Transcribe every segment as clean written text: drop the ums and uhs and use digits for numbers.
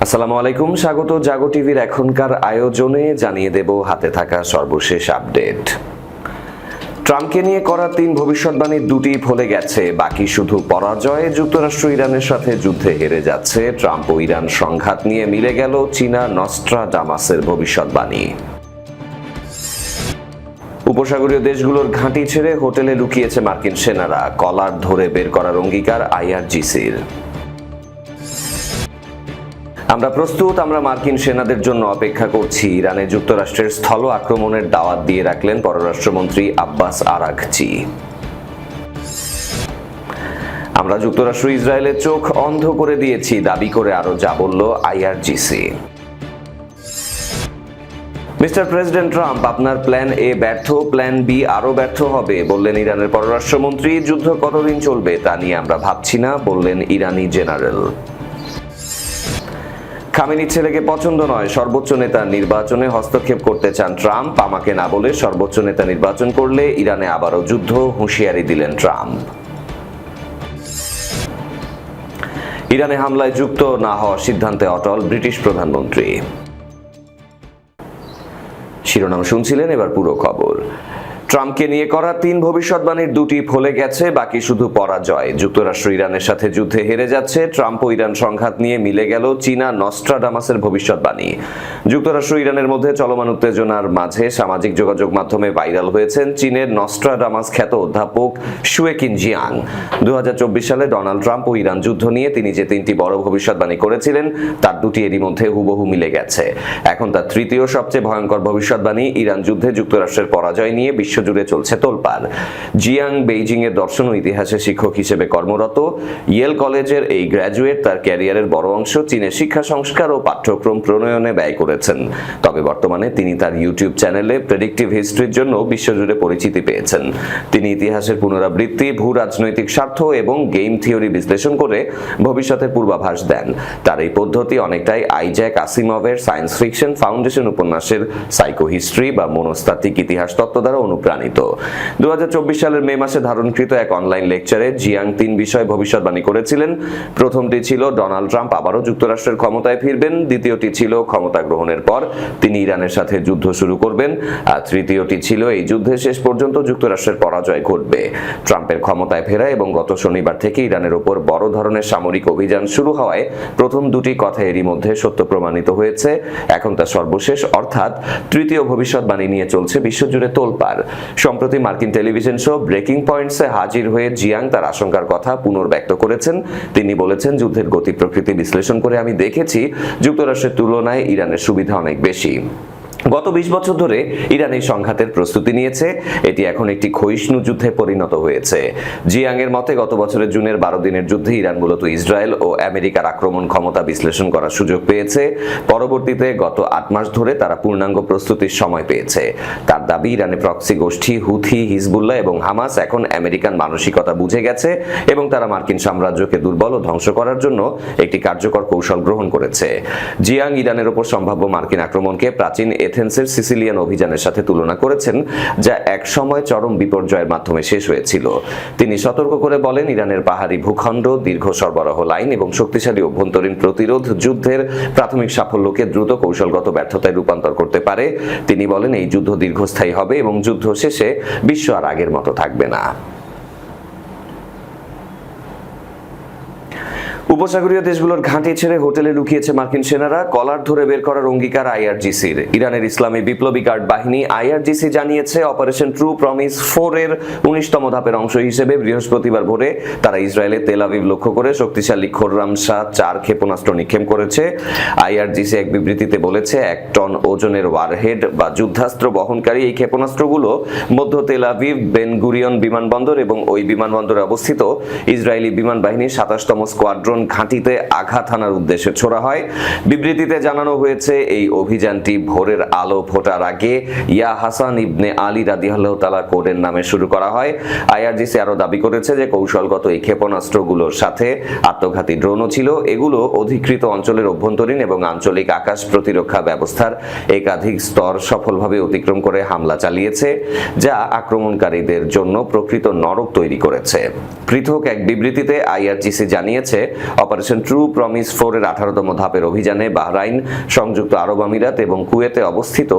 আসসালামু আলাইকুম, স্বাগত জাগো টিভির এখনকার আয়োজনে। জানিয়ে দেব হাতে থাকা সর্বশেষ আপডেট। ট্রাম্পকে নিয়ে করা 3 ভবিষ্যৎবাণীর 2টি ফলে গেছে, বাকি শুধু পরাজয়। যুক্তরাষ্ট্র ইরানের সাথে যুদ্ধে হেরে যাচ্ছে, ট্রাম্প ও ইরান সংঘাত নিয়ে মিলে গেল চীনা নস্ট্রাডামাসের ভবিষ্যৎবাণী। উপসাগরীয় দেশগুলোর ঘাঁটি ছেড়ে হোটেলে লুকিয়েছে মার্কিন সেনারা, কলার ধরে বের করার অঙ্গীকার আইআরজিসির। আমরা প্রস্তুত, আমরা মার্কিন সেনাদের জন্য অপেক্ষা করছি, ইরানে যুক্তরাষ্ট্রের স্থল আক্রমণের দাওয়াত দিয়ে রাখলেন পররাষ্ট্রমন্ত্রী আব্বাস আরাঘচি। আমরা যুক্তরাষ্ট্র ইসরায়েলের চোখ অন্ধ করে দিয়েছি দাবি করে আরো যা বলল আইআরজিসি। মিস্টার প্রেসিডেন্ট ট্রাম্প, আপনার প্ল্যান এ ব্যর্থ, প্ল্যান বি আরো ব্যর্থ হবে, বললেন ইরানের পররাষ্ট্রমন্ত্রী। যুদ্ধ কতদিন চলবে তা নিয়ে আমরা ভাবছি না, বললেন ইরানি জেনারেল। খামেনির ছেলেকে পছন্দ নয়, সর্বোচ্চ নেতার নির্বাচনে হস্তক্ষেপ করতে চান ট্রাম্প। আমাকে না বলে সর্বোচ্চ নেতা নির্বাচন করলে ইরানে আবারও যুদ্ধ, হুঁশিয়ারি দিলেন ট্রাম্প। ইরানে হামলায় যুক্ত না হওয়ার সিদ্ধান্তে অটল ব্রিটিশ প্রধানমন্ত্রী। শিরোনাম শুনছিলেন, এবার পুরো খবর। ট্রাম্পকে নিয়ে করা 3 ভবিষ্যৎবাণীর 2টি ফলে গেছে, বাকি শুধু পরাজয়। যুক্তরাষ্ট্র ইরানের সাথে যুদ্ধে হেরে যাচ্ছে, ট্রাম্প ও ইরান সংঘাত নিয়ে মিলে গেল চীনা নস্ট্রাডামাসের ভবিষ্যৎবাণী। যুক্তরাষ্ট্র ইরানের মধ্যে চলমান উত্তেজনার মাঝে সামাজিক যোগাযোগ মাধ্যমে ভাইরাল হয়েছেন চীনের নস্ট্রাডামাস খ্যাত অধ্যাপক শুয়ে কিনজিয়াং। 2024 সালে ডোনাল্ড ট্রাম্প ও ইরান যুদ্ধ নিয়ে তিনি যে 3টি বড় ভবিষ্যৎবাণী করেছিলেন তার 2টি এরই মধ্যে হুবহু মিলে গেছে। এখন তার তৃতীয় সবচেয়ে ভয়ঙ্কর ভবিষ্যৎবাণী, ইরান যুদ্ধে যুক্তরাষ্ট্রের পরাজয় নিয়ে বিশ্বজুড়ে চলছে তোলপাড়। জিয়াং বেইজিং এর দর্শন ও ইতিহাসের শিক্ষক হিসেবে কর্মরত। ইয়েল কলেজের এই গ্র্যাজুয়েট তার ক্যারিয়ারের বড় অংশ চীনের শিক্ষা সংস্কার ও পাঠ্যক্রম প্রণয়নে ব্যয় করেছেন। তবে বর্তমানে তিনি তার ইউটিউব চ্যানেলে প্রেডিক্টিভ হিস্ট্রির জন্য বিশ্বজুড়ে পরিচিতি পেয়েছেন। তিনি ইতিহাসের পুনরাবৃত্তি, ভূ রাজনৈতিক স্বার্থ এবং গেম থিওরি বিশ্লেষণ করে ভবিষ্যতের পূর্বাভাস দেন। তার এই পদ্ধতি অনেকটাই আইজ্যাক আসিমভের সায়েন্স ফিকশন ফাউন্ডেশন উপন্যাসের সাইকো হিস্ট্রি বা মনস্তাত্ত্বিক ইতিহাস তত্ত্ব দ্বারা অনুপ্রাণিত। 2024 সালের মে মাসে ধারণকৃত এক অনলাইন লেকচারে জিয়াং 3 বিষয়ে ভবিষ্যৎবাণী করেছিলেন। প্রথমটি ছিল ডোনাল্ড ট্রাম্প আবারও যুক্তরাষ্ট্রের ক্ষমতায় ফিরবেন, দ্বিতীয়টি ছিল ক্ষমতা গ্রহণের পর তিনি ইরানের সাথে যুদ্ধ শুরু করবেন, আর তৃতীয়টি ছিল এই যুদ্ধের শেষ পর্যন্ত যুক্তরাষ্ট্রের পরাজয় ঘটবে। ট্রাম্পের ক্ষমতায় ফেরা এবং গত শনিবার থেকে ইরানের উপর বড় ধরনের সামরিক অভিযান শুরু হওয়ায় প্রথম দুটি কথা এরই মধ্যে সত্য প্রমাণিত হয়েছে। এখন তার সর্বশেষ অর্থাৎ তৃতীয় ভবিষ্যৎবাণী নিয়ে চলছে বিশ্বজুড়ে তোলপাড়। সম্প্রতি মার্কিন টেলিভিশন শো ব্রেকিং পয়েন্টসে হাজির হয়ে জিয়াং তার আশঙ্কার কথা পুনর্ব্যক্ত করেছেন। তিনি বলেছেন, যুদ্ধের গতি প্রকৃতি বিশ্লেষণ করে আমি দেখেছি যুক্তরাষ্ট্রের তুলনায় ইরানের সুবিধা অনেক বেশি। গত 20 বছর ধরে ইরান এই সংঘাতের প্রস্তুতি নিয়েছে, এটি এখন একটি ক্ষয়িষ্ণু যুদ্ধে পরিণত হয়েছে। জিয়াং এর মতে গত বছরের জুনের 12 দিনের যুদ্ধে ইরান মূলত ইসরায়েল ও আমেরিকার আক্রমণ ক্ষমতা বিশ্লেষণ করার সুযোগ পেয়েছে। পরবর্তীতে গত 8 মাস ধরে তারা পূর্ণাঙ্গ প্রস্তুতির সময় পেয়েছে। তার দাবি, ইরানে প্রক্সি গোষ্ঠী হুথি, হিজবুল্লাহ এবং হামাস এখন আমেরিকান মানসিকতা বুঝে গেছে এবং তারা মার্কিন সাম্রাজ্যকে দুর্বল ও ধ্বংস করার জন্য একটি কার্যকর কৌশল গ্রহণ করেছে। জিয়াং ইরানের উপর সম্ভাব্য মার্কিন আক্রমণকে প্রাচীন এথেন্সের সিসিলিয়ান অভিযানের সাথে তুলনা করেছেন, যা এক সময় চরম বিপর্যয়ের মাধ্যমে শেষ হয়েছিল। তিনি সতর্ক করে বলেন, ইরানের পাহাড়ি ভূখণ্ড, দীর্ঘ সরবরাহ লাইন এবং শক্তিশালী অভ্যন্তরীণ প্রতিরোধ যুদ্ধের প্রাথমিক সাফল্যকে দ্রুত কৌশলগত ব্যর্থতায় রূপান্তর করতে পারে। তিনি বলেন, এই যুদ্ধ দীর্ঘস্থায়ী হবে এবং যুদ্ধ শেষে বিশ্ব আর আগের মতো থাকবে না। উপসাগরীয় দেশগুলোর ঘাঁটি ছেড়ে হোটেলে লুকিয়েছে মার্কিন সেনারা, কলার ধরে বের করার অঙ্গীকার আইআরজিসির। ইরানের ইসলামী বিপ্লবী গার্ড বাহিনী আইআরজিসি জানিয়েছে, অপারেশন ট্রু প্রমিস 4 এর 19তম ধাপের অংশ হিসেবে বৃহস্পতিবার ভোরে তারা ইসরায়েলের তেল আভিভ লক্ষ্য করে শক্তিশালী খোররাম শাহ 4 ক্ষেপণাস্ত্র নিক্ষেপ করেছে। আইআরজিসি এক বিবৃতিতে বলেছে, 1 টন ওজনের ওয়ারহেড বা যুদ্ধাস্ত্র বহনকারী এই ক্ষেপণাস্ত্রগুলো মধ্য তেল আভিভ বেন গুরিয়ন বিমানবন্দর এবং ওই বিমানবন্দরে অবস্থিত ইসরায়েলি বিমান বাহিনীর 27তম স্কোয়াড্রন ঘাঁটিতে আঘাত হানার উদ্দেশ্যে ছোড়া হয়। বিবৃতিতে জানানো হয়েছে, এই অভিযানটি ভোরের আলো ফোটার আগে ইয়া হাসান ইবনে আলী রাদিয়াল্লাহু তাআলা কোডের নামে শুরু করা হয়। আইআরজিসি আরো দাবি করেছে যে কৌশলগত এই ক্ষেপণাস্ত্রগুলোর সাথে আত্মঘাতী ড্রোনও ছিল। এগুলো অধিকৃত অঞ্চলের অভ্যন্তরীণ এবং আঞ্চলিক আকাশ প্রতিরক্ষা ব্যবস্থার একাধিক স্তর সফলভাবে অতিক্রম করে হামলা চালিয়েছে, যা আক্রমণকারীদের জন্য প্রকৃত নরক তৈরি করেছে। পৃথক এক বিবৃতিতে আইআরজিসি জানিয়েছে, অপারেশন ট্রু প্রমিস 4 এর 18তম ধাপের অভিযানে বাহরাইন, সংযুক্ত আরব আমিরাত এবং কুয়েতে অবস্থিত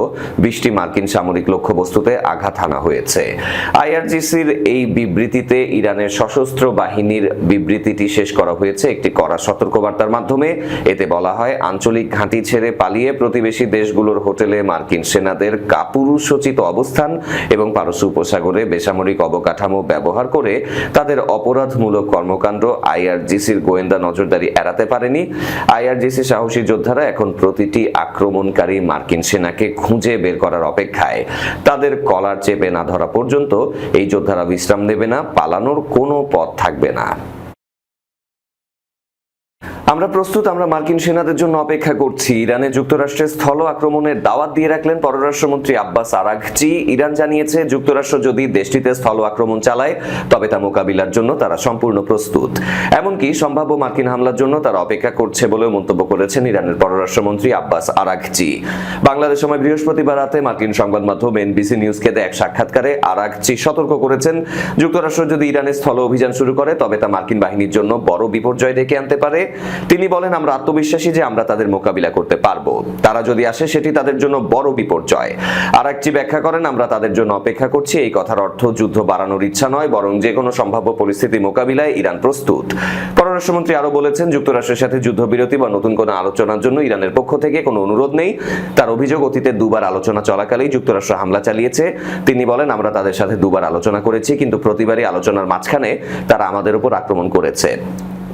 20টি মার্কিন সামরিক লক্ষ্যবস্তুতে আঘাত হানা হয়েছে। আইআরজিসির এই বিবৃতিতে ইরানের সশস্ত্র বাহিনীর বিবৃতিটি শেষ করা হয়েছে একটি কড়া সতর্কবার্তার মাধ্যমে। এতে বলা হয়, আঞ্চলিক ঘাঁটি ছেড়ে পালিয়ে প্রতিবেশী দেশগুলোর হোটেলে মার্কিন সেনাদের কাপুরুষোচিত অবস্থান এবং পারস্য উপসাগরে বেসামরিক অবকাঠামো ব্যবহার করে তাদের অপরাধমূলক কর্মকাণ্ড আইআরজিসির গোয়েন্দা নজরদারি এড়াতে পারেনি। আইআরজিসি সাহসী যোদ্ধারা এখন প্রতিটি আক্রমণকারী মার্কিন সেনাকে খুঁজে বের করার অপেক্ষায়। তাদের কলার চেপে না ধরা পর্যন্ত এই যোদ্ধারা বিশ্রাম নেবে না, পালানোর কোনো পথ থাকবে না। আমরা প্রস্তুত, আমরা মার্কিন সেনাদের জন্য অপেক্ষা করছি। ইরানে যুক্তরাষ্ট্রের স্থল আক্রমণের দাওয়াত দিয়ে রাখলেন পররাষ্ট্রমন্ত্রী আব্বাস আরাঘচি। ইরান জানিয়েছে, যুক্তরাষ্ট্র যদি দেশটিতে স্থল আক্রমণ চালায় তবে তা মোকাবিলার জন্য তারা সম্পূর্ণ প্রস্তুত। এমনকি সম্ভাব্য মার্কিন হামলার জন্য তারা অপেক্ষা করছে বলেও মন্তব্য করেছেন ইরানের পররাষ্ট্রমন্ত্রী আব্বাস আরাঘচি। বাংলাদেশ সময় বৃহস্পতিবার রাতে মার্কিন সংবাদ মাধ্যম এনবিসি নিউজকে দেয়া এক সাক্ষাৎকারে আরাঘচি সতর্ক করেছেন, যুক্তরাষ্ট্র যদি ইরানের স্থল অভিযান শুরু করে তবে তা মার্কিন বাহিনীর জন্য বড় বিপর্যয় ডেকে আনতে পারে। তিনি বলেন, আমরা আত্মবিশ্বাসী যে আমরা তাদের মোকাবিলা করতে পারবো। তারা যদি আসে সেটি তাদের জন্য বড় বিপর্যয়। আরাঘচি ব্যাখ্যা করেন, আমরা তাদের জন্য অপেক্ষা করছি। এই কথার অর্থ যুদ্ধ বাড়ানোর ইচ্ছা নয়, বরং যে কোনো সম্ভাব্য পরিস্থিতি মোকাবিলায় ইরান প্রস্তুত। পররাষ্ট্রমন্ত্রী আরো বলেছেন, যুক্তরাষ্ট্রের সাথে যুদ্ধবিরতি বা নতুন কোনো আলোচনার জন্য ইরানের পক্ষ থেকে কোনো অনুরোধ নেই। তার অভিযোগ, অতীতে দুবার আলোচনা চলাকালেই যুক্তরাষ্ট্র হামলা চালিয়েছে। তিনি বলেন, আমরা তাদের সাথে দুবার আলোচনা করেছি, কিন্তু প্রতিবারই আলোচনার মাঝখানে তারা আমাদের উপর আক্রমণ করেছে।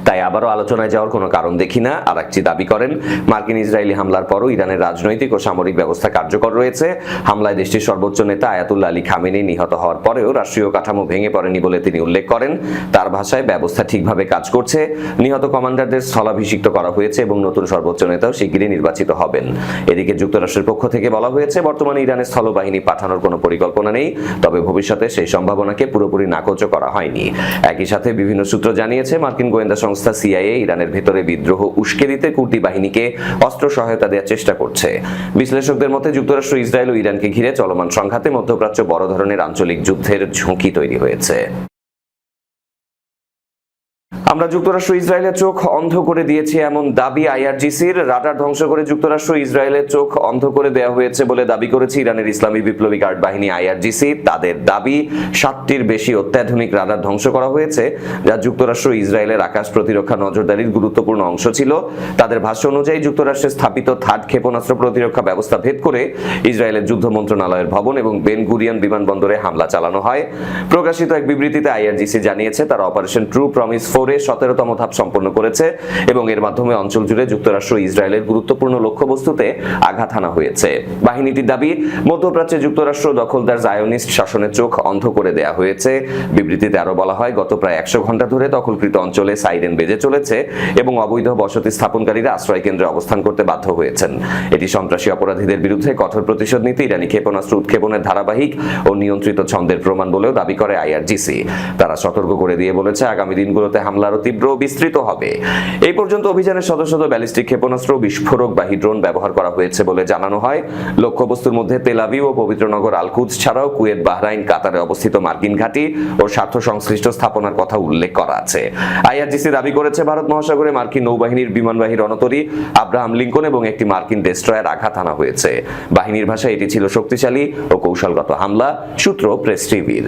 তাই আবারও আলোচনায় যাওয়ার কোনো কারণ দেখি না। আরাঘচি দাবি করেন, মার্কিন ইসরায়েলি হামলার পরও ইরানের রাজনৈতিক ও সামরিক ব্যবস্থা কার্যকর রয়েছে। হামলায় দেশটির সর্বোচ্চ নেতা আয়াতুল্লাহ আলী খামেনি নিহত হওয়ার পরেও রাষ্ট্রীয় কাঠামো ভেঙে পড়েনি বলে তিনি উল্লেখ করেন। তার ভাষায়, ব্যবস্থা ঠিকভাবে কাজ করছে। নিহত কমান্ডারদের স্থলাভিষিক্ত করা হয়েছে এবং নতুন সর্বোচ্চ নেতাও শিগগিরই নির্বাচিত হবেন। এদিকে যুক্তরাষ্ট্রের পক্ষ থেকে বলা হয়েছে, বর্তমানে ইরানের স্থলবাহিনী পাঠানোর কোনো পরিকল্পনা নেই, তবে ভবিষ্যতে সেই সম্ভাবনাকে পুরোপুরি নাকচ করা হয়নি। একই সাথে বিভিন্ন সূত্র জানিয়েছে, মার্কিন গোয়েন্দা সংস্থা সিআইএ ইরানের ভেতরে বিদ্রোহ উস্কে দিতে কুর্দি বাহিনীকে অস্ত্র সহায়তা দেওয়ার চেষ্টা করছে। বিশ্লেষকদের মতে, যুক্তরাষ্ট্র, ইসরায়েল ও ইরানকে ঘিরে চলমান সংঘাতে মধ্যপ্রাচ্য বড় ধরনের আঞ্চলিক যুদ্ধের ঝুঁকি তৈরি হয়েছে। আমরা যুক্তরাষ্ট্র ইসরায়েলের চোখ অন্ধ করে দিয়েছি এমন দাবি আইআরজিসির। রাডার ধ্বংস করে যুক্তরাষ্ট্র ইসরায়েলের চোখ অন্ধ করে দেওয়া হয়েছে বলে দাবি করেছে ইরানের ইসলামী বিপ্লবী গার্ড বাহিনী আইআরজিসি। তাদের দাবি, 7টির বেশি অত্যাধুনিক রাডার ধ্বংস করা হয়েছে, যা যুক্তরাষ্ট্র ইসরায়েলের আকাশ প্রতিরক্ষা নজরদারির গুরুত্বপূর্ণ অংশ ছিল। তাদের ভাষ্য অনুযায়ী, যুক্তরাষ্ট্রে স্থাপিত থার্ড ক্ষেপণাস্ত্র প্রতিরক্ষা ব্যবস্থা ভেদ করে ইসরায়েলের যুদ্ধ মন্ত্রণালয়ের ভবন এবং বেন গুরিয়ন বিমানবন্দরে হামলা চালানো হয়। প্রকাশিত এক বিবৃতিতে আইআরজিসি জানিয়েছে, তারা অপারেশন ট্রু প্রমিস 4 17তম ধাপ সম্পন্ন করেছে এবং এর মাধ্যমে অঞ্চল জুড়ে যুক্তরাষ্ট্র ইসরায়েলের গুরুত্বপূর্ণ লক্ষ্যবস্তুতে আঘাত হানা হয়েছে। বাহিনীটির দাবি, মধ্যপ্রাচ্যে যুক্তরাষ্ট্র দখলদার জায়োনিস্ট শাসনের চোখ অন্ধ করে দেয়া হয়েছে। বিবৃতিতে আরো বলা হয়, গত প্রায় 100 ঘন্টা ধরে দখলকৃত অঞ্চলে সাইরেন বেজে চলেছে এবং অবৈধ বসতি স্থাপনকারীরা আশ্রয় কেন্দ্রে অবস্থান করতে বাধ্য হয়েছেন। এটি সন্ত্রাসী অপরাধীদের বিরুদ্ধে কঠোর প্রতিশোধ নিতে ইরানি ক্ষেপণাস্ত্র উৎক্ষেপণের ধারাবাহিক ও নিয়ন্ত্রিত ছন্দের প্রমাণ বলেও দাবি করে আইআরজিসি। তারা সতর্ক করে দিয়ে বলেছে, আগামী দিনগুলোতে হামলার তীব্র বিস্তৃত হবে। এই পর্যন্ত অভিযানের শত শত ব্যালিস্টিক ক্ষেপণাস্ত্র, বিস্ফোরক বাহী ড্রোন ব্যবহার করা হয়েছে বলে জানানো হয়। লক্ষ্যবস্তুর মধ্যে তেল আবিব ও পবিত্র নগর আল কুদস ছাড়াও কুয়েত, বাহরাইন, কাতারে অবস্থিত মার্কিন ঘাঁটি ও স্বার্থ সংশ্লিষ্ট স্থাপনার কথা উল্লেখ করা আছে। আইআরজিসি দাবি করেছে, ভারত মহাসাগরে মার্কিন নৌবাহিনীর বিমানবাহী রণতরী আব্রাহাম লিঙ্কন এবং একটি মার্কিন ডেস্ট্রয়ার আঘাত হানা হয়েছে। বাহিনীর ভাষায় এটি ছিল শক্তিশালী ও কৌশলগত হামলা। সূত্র প্রেস টিভির।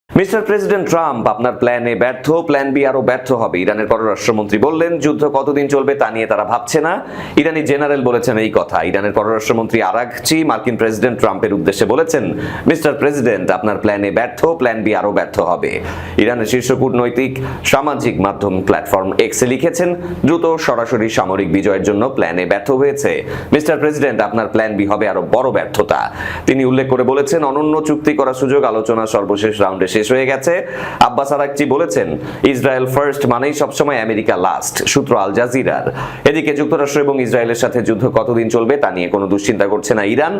মিস্টার প্রেসিডেন্ট ট্রাম্প, আপনার প্ল্যান এ ব্যর্থ, প্ল্যান বি আরো ব্যর্থ হবে। ইরানের পররাষ্ট্রমন্ত্রী বললেন, যুদ্ধ কতদিন চলবে তা নিয়ে তারা ভাবছে না। ইরানি জেনারেল বলেছেন এই কথা। ইরানের পররাষ্ট্রমন্ত্রী আরাঘচি মার্কিন প্রেসিডেন্ট ট্রাম্পের উদ্দেশ্যে বলেছেন, মিস্টার প্রেসিডেন্ট, আপনার প্ল্যান এ ব্যর্থ, প্ল্যান বি আরো ব্যর্থ হবে। ইরানের শীর্ষ কূটনৈতিক সামাজিক মাধ্যম প্ল্যাটফর্ম এক্সে লিখেছেন, দ্রুত সরাসরি সামরিক বিজয়ের জন্য প্ল্যান এ ব্যর্থ হয়েছে। মিস্টার প্রেসিডেন্ট, আপনার প্ল্যান বি হবে আরো বড় ব্যর্থতা। তিনি উল্লেখ করে বলেছেন, অনন্য চুক্তি করার সুযোগ আলোচনা সর্বশেষ রাউন্ডে শেষ হয়ে গেছে। আব্বাস আরাঘচি বলেছেন, ইসরায়েল ফার্স্ট মানেই সবসময় আমেরিকা লাস্ট। সূত্র আল জাজিরার। এদিকে যুক্তরাষ্ট্র এবং ইসরায়েলের সাথে যুদ্ধ কতদিন চলবে তা নিয়ে কোনো দুশ্চিন্তা করছে না ইরান,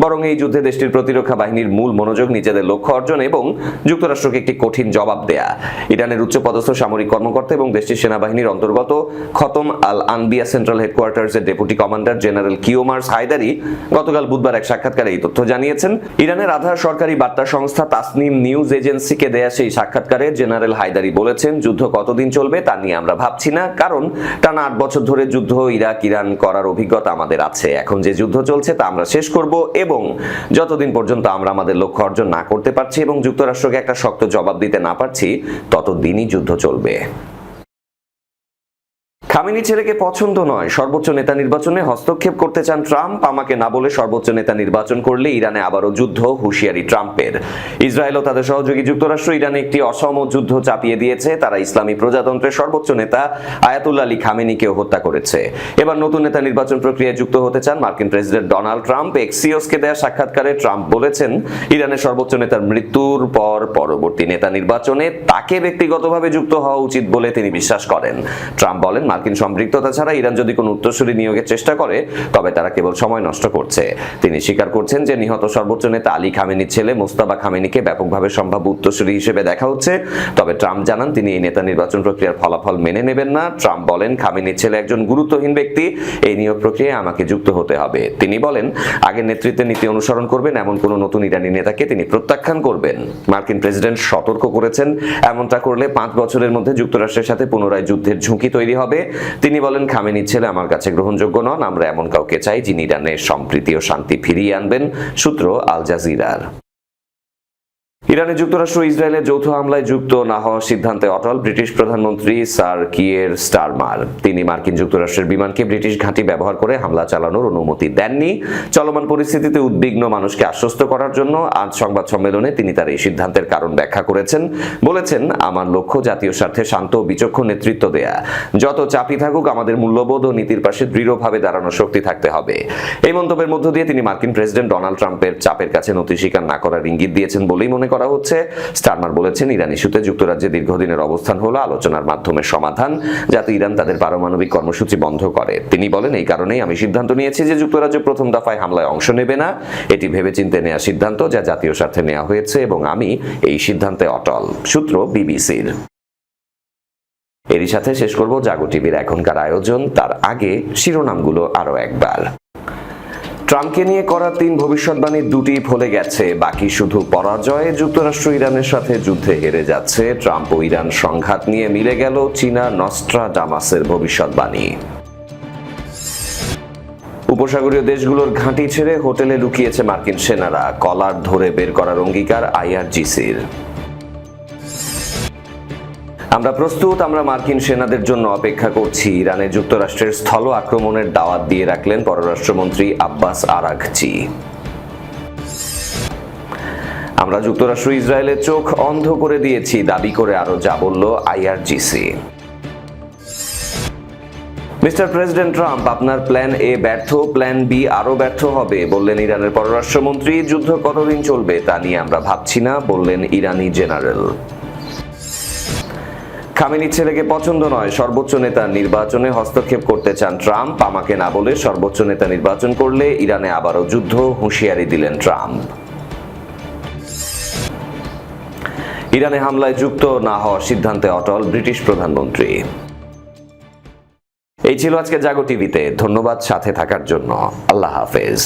বরং এই যুদ্ধে দেশটির প্রতিরক্ষা বাহিনীর মূল মনোযোগ নিজেদের লক্ষ্য অর্জন এবং যুক্তরাষ্ট্রকে একটি কঠিন জবাব দেয়া। ইরানের উচ্চপদস্থ সামরিক কর্মকর্তা এবং দেশটির সেনাবাহিনীর অন্তর্গত খতম আল আনবিয়া সেন্ট্রাল হেডকোয়ার্টার্সের deputy commander general Kiomars Heidari গতকাল বুধবার এক সাক্ষাৎকারে এই তথ্য জানিয়েছেন। ইরানের আধা সরকারি বার্তা সংস্থা তাসনিম নিউজ এজেন্সি বিবিসিকে দেয়া সেই সাক্ষাৎকারে জেনারেল হায়দারি বলেছেন, যুদ্ধ কতদিন চলবে তা নিয়ে আমরা ভাবছি না, কারণ টানা 8 বছর ধরে যুদ্ধ ইরাক ইরান করার অভিজ্ঞতা আমাদের আছে। এখন যে যুদ্ধ চলছে তা আমরা শেষ করব এবং যতদিন পর্যন্ত আমরা আমাদের লক্ষ্য অর্জন না করতে পারছি এবং যুক্তরাষ্ট্রকে একটা শক্ত জবাব দিতে না পারছি, ততদিনই যুদ্ধ চলবে। খামেনি ছেলেকে পছন্দ নয়, সর্বোচ্চ নেতা নির্বাচনে হস্তক্ষেপ করতে চান ট্রাম্প, আমাকে না বলে সর্বোচ্চ নেতা নির্বাচন করলে ইরানে আবারও যুদ্ধ, হুঁশিয়ারি ট্রাম্পের। ইসরায়েল ও তাদের সহযোগী যুক্তরাষ্ট্র ইরানে একটি অসম যুদ্ধ চাপিয়ে দিয়েছে। তারা ইসলামী প্রজাতন্ত্রের সর্বোচ্চ নেতা আয়াতুল্লাহ আলী খামেনিকেও হত্যা করেছে। এবার নতুন নেতা নির্বাচন প্রক্রিয়ায় যুক্ত হতে চান মার্কিন প্রেসিডেন্ট ডোনাল্ড ট্রাম্প। এক্সিওসকে দেয়া সাক্ষাৎকারে ট্রাম্প বলেছেন, ইরানের সর্বোচ্চ নেতার মৃত্যুর পর পরবর্তী নেতা নির্বাচনে তাকে ব্যক্তিগতভাবে যুক্ত হওয়া উচিত বলে তিনি বিশ্বাস করেন। ট্রাম্প বলেন, মার্কিন সম্পৃক্ততা ছাড়া ইরান যদি কোনো উত্তরসূরি নিয়োগের চেষ্টা করে তবে তারা কেবল সময় নষ্ট করছে। তিনি স্বীকার করছেন যে নিহত সর্বোচ্চ নেতা আলী খামেনির ছেলে মোস্তাবা খামেনিকে ব্যাপকভাবে সম্ভাব্য উত্তরসূরি হিসেবে দেখা হচ্ছে। তবে ট্রাম্প জানান তিনি এই নেতা নির্বাচন প্রক্রিয়ার ফলাফল মেনে নেবেন না। ট্রাম্প বলেন, খামেনির ছেলে একজন গুরুত্বহীন ব্যক্তি, এই নিয়োগ প্রক্রিয়ায় আমাকে যুক্ত হতে হবে। তিনি বলেন, আগের নেতৃত্বের নীতি অনুসরণ করবেন এমন কোন নতুন ইরানি নেতাকে তিনি প্রত্যাখ্যান করবেন। মার্কিন প্রেসিডেন্ট সতর্ক করেছেন, এমনটা করলে 5 বছরের মধ্যে যুক্তরাষ্ট্রের সাথে পুনরায় যুদ্ধের ঝুঁকি তৈরি হবে। তিনি বলেন, খামেনির ছেলে আমার কাছে গ্রহণযোগ্য নন, আমরা এমন কাউকে চাই যিনি ইরানের সম্প্রীতি ও শান্তি ফিরিয়ে আনবেন। সূত্র আল জাজিরার। ইরানে যুক্তরাষ্ট্র ইসরায়েলের যৌথ হামলায় যুক্ত না হওয়ার সিদ্ধান্তে অটল ব্রিটিশ প্রধানমন্ত্রী স্যার কিয়ের স্টারমার। তিনি মার্কিন যুক্তরাষ্ট্রের বিমানকে ব্রিটিশ ঘাঁটি ব্যবহার করে হামলা চালানোর অনুমতি দেননি। চলমান পরিস্থিতিতে উদ্বিগ্ন মানুষকে আশ্বস্ত করার জন্য আজ সংবাদ সম্মেলনে তিনি তার এই সিদ্ধান্তের কারণ ব্যাখ্যা করেছেন। বলেছেন, আমার লক্ষ্য জাতীয় স্বার্থে শান্ত ও বিচক্ষণ নেতৃত্ব দেয়া। যত চাপই থাকুক, আমাদের মূল্যবোধ ও নীতির পাশে দৃঢ়ভাবে দাঁড়ানোর শক্তি থাকতে হবে। এই মন্তব্যের মধ্য দিয়ে তিনি মার্কিন প্রেসিডেন্ট ডোনাল্ড ট্রাম্পের চাপের কাছে নতি স্বীকার না করার ইঙ্গিত দিয়েছেন বলেই মনে করা হচ্ছে। স্টারমার বলেছেন, ইরান ইস্যুতে যুক্তরাজ্যে দীর্ঘদিনের অবস্থান হলো আলোচনার মাধ্যমে সমাধান, যাতে ইরান তাদের পারমাণবিক কর্মসূচি বন্ধ করে। তিনি বলেন, এই কারণেই আমি সিদ্ধান্ত নিয়েছি যে যুক্তরাজ্য প্রথম দফায় হামলায় অংশ নেবে না। এটি ভেবেচিন্তে নেওয়া সিদ্ধান্ত, যা জাতীয় স্বার্থে নেওয়া হয়েছে এবং আমি এই সিদ্ধান্তে অটল। সূত্র বিবিসির। এরই সাথে শেষ করব জাগো টিভির এখনকার আয়োজন। তার আগে শিরোনামগুলো আরো একবার। ট্রাম্পকে নিয়ে করা 3 ভবিষ্যৎবাণীর 2টি ফলে গেছে, বাকি শুধু পরাজয়। যুক্তরাষ্ট্র ইরানের সাথে যুদ্ধে হেরে যাচ্ছে। ট্রাম্প ও ইরান সংঘাত নিয়ে মিলে গেল চীনা নস্ট্রাডামাসের ভবিষ্যৎবাণী। উপসাগরীয় দেশগুলোর ঘাঁটি ছেড়ে হোটেলে লুকিয়েছে মার্কিন সেনারা, কলার ধরে বের করার অঙ্গীকার আইআরজিসির। আমরা প্রস্তুত, আমরা মার্কিন সেনাদের জন্য অপেক্ষা করছি। ইরানে যুক্তরাষ্ট্রের স্থল আক্রমণের দাওয়াত দিয়ে রাখলেন পররাষ্ট্রমন্ত্রী আব্বাস আরাঘচি। আমরা যুক্তরাষ্ট্র ইসরায়েলের চোখ অন্ধ করে দিয়েছি দাবি করে আরো যা বলল আইআরজিসি। মিস্টার প্রেসিডেন্ট ট্রাম্প, আপনার প্ল্যান এ ব্যর্থ, প্ল্যান বি আরো ব্যর্থ হবে, বললেন ইরানের পররাষ্ট্রমন্ত্রী। যুদ্ধ কতদিন চলবে তা নিয়ে আমরা ভাবছি না, বললেন ইরানি জেনারেল। খামেনির ছেলেকে পছন্দ নয়, সর্বোচ্চ নেতা নির্বাচনে হস্তক্ষেপ করতে চান ট্রাম্প, আমাকে না বলে সর্বোচ্চ নেতা নির্বাচন করলে ইরানে আবারও যুদ্ধ, হুঁশিয়ারি দিলেন ট্রাম্প। ইরানে হামলায় যুক্ত না হওয়ার সিদ্ধান্তে অটল ব্রিটিশ প্রধানমন্ত্রী। এই ছিল আজকে জাগো টিভিতে। ধন্যবাদ সাথে থাকার জন্য। আল্লাহ হাফেজ।